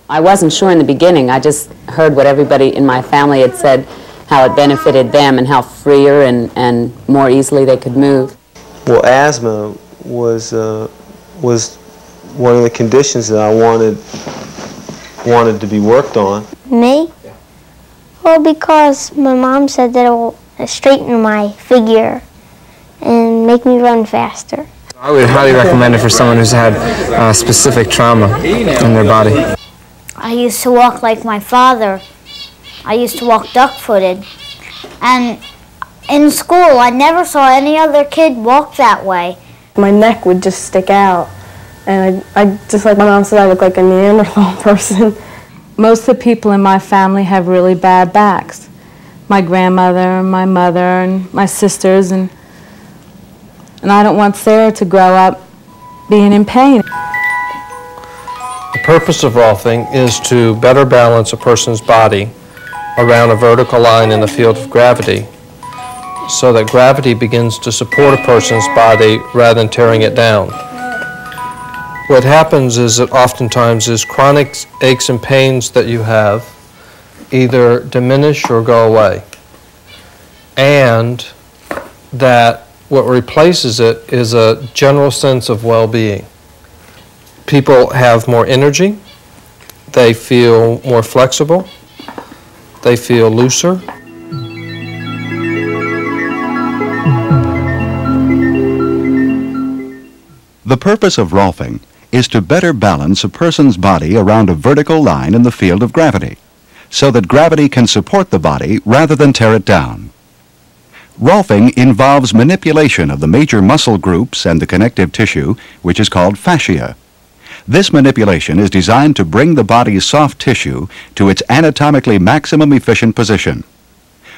I wasn't sure in the beginning. I just heard what everybody in my family had said, how it benefited them and how freer and more easily they could move. Well, asthma was one of the conditions that I wanted to be worked on. Me? Yeah. Well, because my mom said that it will straighten my figure and make me run faster. I would highly recommend it for someone who's had specific trauma in their body. I used to walk like my father. I used to walk duck-footed. And in school, I never saw any other kid walk that way. My neck would just stick out. And I just like my mom said, I look like a Neanderthal person. Most of the people in my family have really bad backs. My grandmother, my mother, and my sisters, and I don't want Sarah to grow up being in pain. The purpose of Rolfing is to better balance a person's body around a vertical line in the field of gravity so that gravity begins to support a person's body rather than tearing it down. What happens is that oftentimes is chronic aches and pains that you have either diminish or go away, and that what replaces it is a general sense of well-being. People have more energy, they feel more flexible, they feel looser. The purpose of Rolfing is to better balance a person's body around a vertical line in the field of gravity, so that gravity can support the body rather than tear it down. Rolfing involves manipulation of the major muscle groups and the connective tissue, which is called fascia. This manipulation is designed to bring the body's soft tissue to its anatomically maximum efficient position.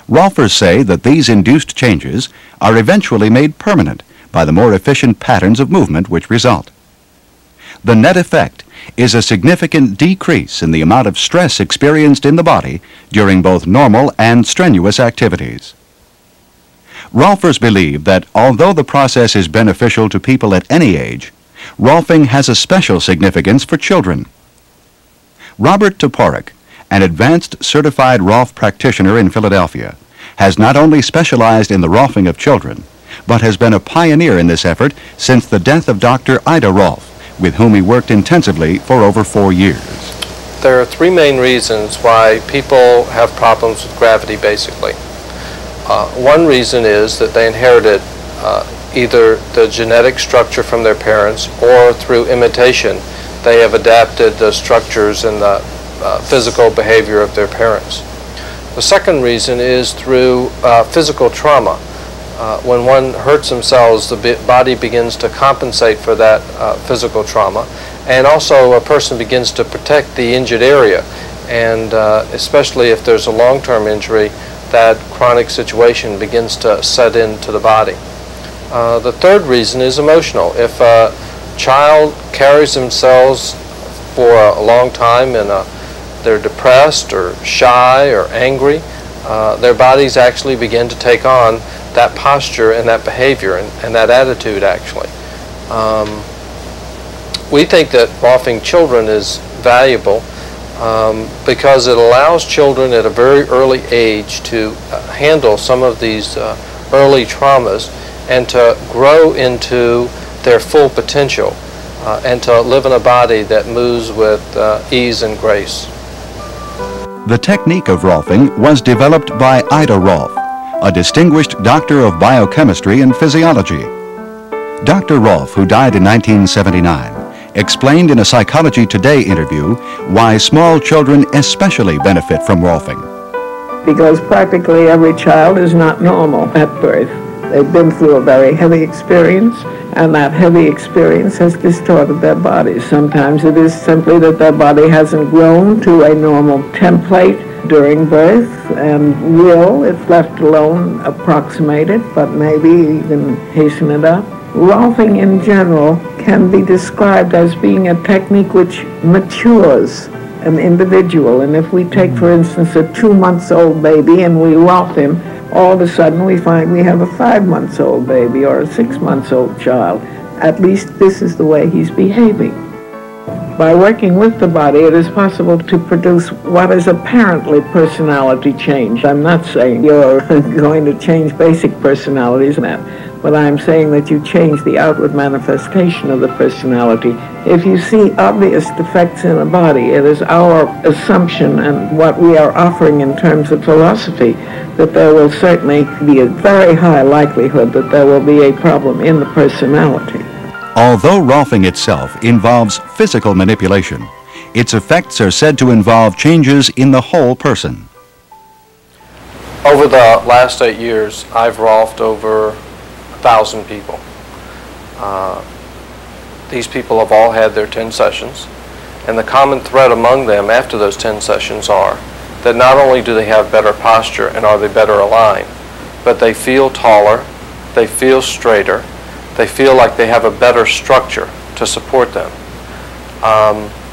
Rolfers say that these induced changes are eventually made permanent by the more efficient patterns of movement which result. The net effect is a significant decrease in the amount of stress experienced in the body during both normal and strenuous activities. Rolfers believe that although the process is beneficial to people at any age, Rolfing has a special significance for children. Robert Toporek, an advanced certified Rolf practitioner in Philadelphia, has not only specialized in the Rolfing of children, but has been a pioneer in this effort since the death of Dr. Ida Rolf, with whom he worked intensively for over 4 years. There are three main reasons why people have problems with gravity, basically. One reason is that they inherited either the genetic structure from their parents or through imitation they have adapted the structures and the physical behavior of their parents. The second reason is through physical trauma. When one hurts themselves, the body begins to compensate for that physical trauma, and also a person begins to protect the injured area, and especially if there's a long-term injury, that chronic situation begins to set into the body. The third reason is emotional. If a child carries themselves for a long time and they're depressed or shy or angry, their bodies actually begin to take on that posture and that behavior and that attitude, actually. We think that Rolfing children is valuable because it allows children at a very early age to handle some of these early traumas and to grow into their full potential and to live in a body that moves with ease and grace. The technique of Rolfing was developed by Ida Rolf, a distinguished doctor of biochemistry and physiology. Dr. Rolf, who died in 1979, explained in a Psychology Today interview why small children especially benefit from Rolfing. Because practically every child is not normal at birth. They've been through a very heavy experience, and that heavy experience has distorted their bodies. Sometimes it is simply that their body hasn't grown to a normal template during birth, and will, if left alone, approximate it, but maybe even hasten it up. Rolfing in general can be described as being a technique which matures an individual. And if we take, for instance, a 2-month-old baby and we Rolf him, all of a sudden we find we have a 5-month-old baby or a 6-month-old child. At least this is the way he's behaving. By working with the body, it is possible to produce what is apparently personality change. I'm not saying you're going to change basic personalities, but I'm saying that you change the outward manifestation of the personality. If you see obvious defects in a body, it is our assumption and what we are offering in terms of philosophy that there will certainly be a very high likelihood that there will be a problem in the personality. Although Rolfing itself involves physical manipulation, its effects are said to involve changes in the whole person. Over the last 8 years, I've Rolfed over 1,000 people. These people have all had their 10 sessions, and the common thread among them after those 10 sessions are that not only do they have better posture and are they better aligned, but they feel taller, they feel straighter, they feel like they have a better structure to support them.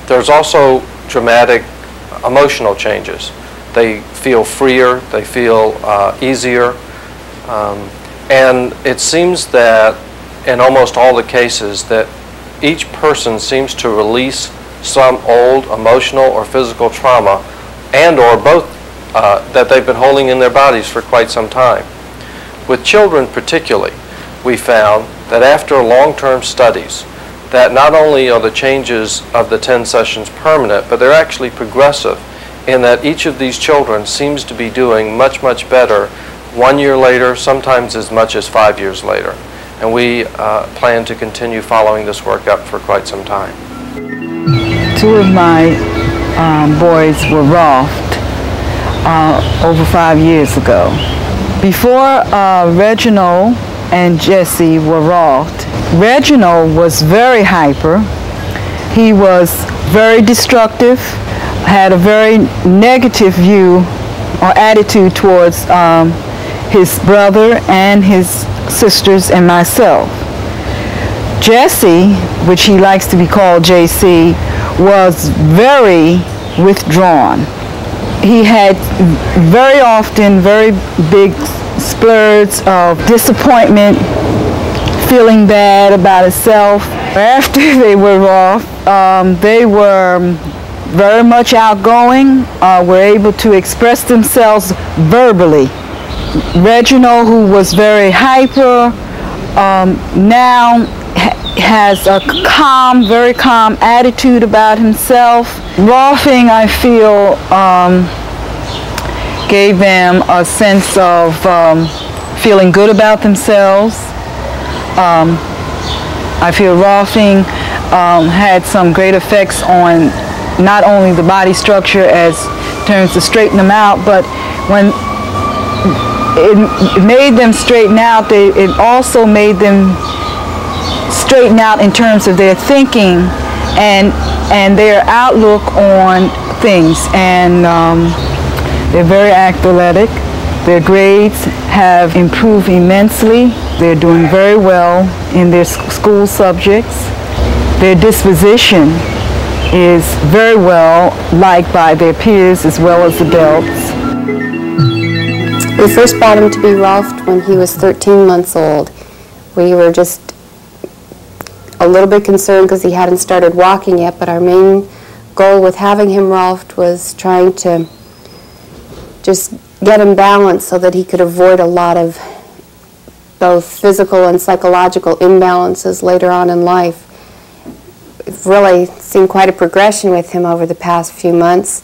There's also dramatic emotional changes. They feel freer, they feel easier, and it seems that in almost all the cases that each person seems to release some old emotional or physical trauma and or both that they've been holding in their bodies for quite some time. With children particularly, we found that after long-term studies that not only are the changes of the 10 sessions permanent, but they're actually progressive in that each of these children seems to be doing much, much better 1 year later, sometimes as much as 5 years later. And we plan to continue following this work up for quite some time. 2 of my boys were Rolfed over 5 years ago. Before Reginald and Jesse were Rolfed, Reginald was very hyper. He was very destructive, had a very negative view or attitude towards his brother and his sisters and myself. Jesse, which he likes to be called JC, was very withdrawn. He had very often very big splurges of disappointment, feeling bad about himself. After they were off, they were very much outgoing, were able to express themselves verbally. Reginald, who was very hyper, now has a calm, very calm attitude about himself. Rolfing, I feel, gave them a sense of feeling good about themselves. I feel Rolfing had some great effects on not only the body structure as terms to straighten them out, but when it made them straighten out, it also made them straighten out in terms of their thinking and their outlook on things. And they're very athletic. Their grades have improved immensely. They're doing very well in their school subjects. Their disposition is very well liked by their peers as well as adults. We first brought him to be Rolfed when he was 13 months old. We were just a little bit concerned because he hadn't started walking yet, but our main goal with having him Rolfed was trying to just get him balanced so that he could avoid a lot of both physical and psychological imbalances later on in life. We've really seen quite a progression with him over the past few months.